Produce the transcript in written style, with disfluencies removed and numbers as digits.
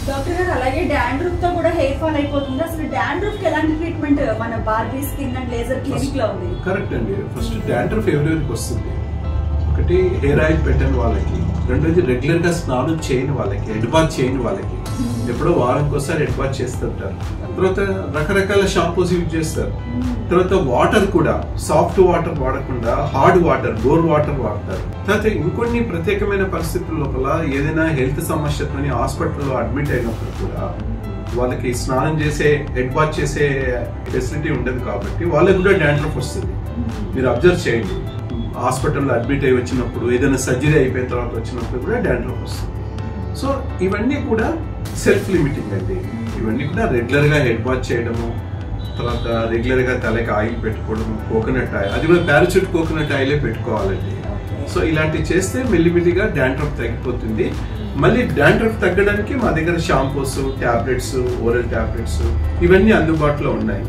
Doctor గారు అలాగే dandruff తో కూడా హెయిర్ ఫాల్ అయిపోతుంది. అసలు డాండ్రఫ్ కి ఎలాంటి ట్రీట్మెంట్ మన Barbie skin and laser clinic లో ఉంది? కరెక్ట్ అండి. ఫస్ట్ డాండ్రఫ్ ఎవరెవరికి వస్తుంది? ఒకటి హెయిర్ ఆయిల్ పెట్టని వాళ్ళకి, రెండోది రెగ్యులర్ గా స్నానం చేయని వాళ్ళకి, హెడ్ బాత్ చేయని వాళ్ళకి, ఎప్పుడో వారంకోసారి హెడ్ బాత్ చేస్తుంటారు. తర్వాత రకరకాల షాంపూస్ యూజ్ చేస్తారు. తర్వాత వాటర్ కూడా సాఫ్ట్ వాటర్ వాడకుండా హార్డ్ వాటర్, బోర్ వాటర్ వాడతారు. తర్వాత ఇంకొన్ని ప్రత్యేకమైన పరిస్థితుల లోపల ఏదైనా హెల్త్ సమస్యతోని హాస్పిటల్లో అడ్మిట్ అయినప్పుడు కూడా వాళ్ళకి స్నానం చేసే, హెడ్ బాత్ చేసే ఫెసిలిటీ ఉండదు కాబట్టి వాళ్ళకి కూడా డాండ్రఫ్ వస్తుంది. మీరు అబ్జర్వ్ చేయండి, హాస్పిటల్లో అడ్మిట్ అయ్యి వచ్చినప్పుడు, ఏదైనా సర్జరీ అయిపోయిన తర్వాత వచ్చినప్పుడు కూడా డాండ్రఫ్ వస్తుంది. సో ఇవన్నీ కూడా సెల్ఫ్ లిమిటింగ్ అండి. ఇవన్నీ కూడా రెగ్యులర్ గా హెడ్ బాత్ చేయడము, తర్వాత రెగ్యులర్ గా తలకి ఆయిల్ పెట్టుకోవడము, కోకోనట్ ఆయిల్, అది కూడా పారాచూట్ కోకోనట్ ఆయిలే పెట్టుకోవాలండి. సో ఇలాంటివి చేస్తే మెల్లిమెల్లిగా డాండ్రఫ్ తగ్గిపోతుంది. మళ్ళీ డాండ్రఫ్ తగ్గడానికి మా దగ్గర షాంపూస్, టాబ్లెట్స్, ఓరల్ టాబ్లెట్స్ ఇవన్నీ అందుబాటులో ఉన్నాయి.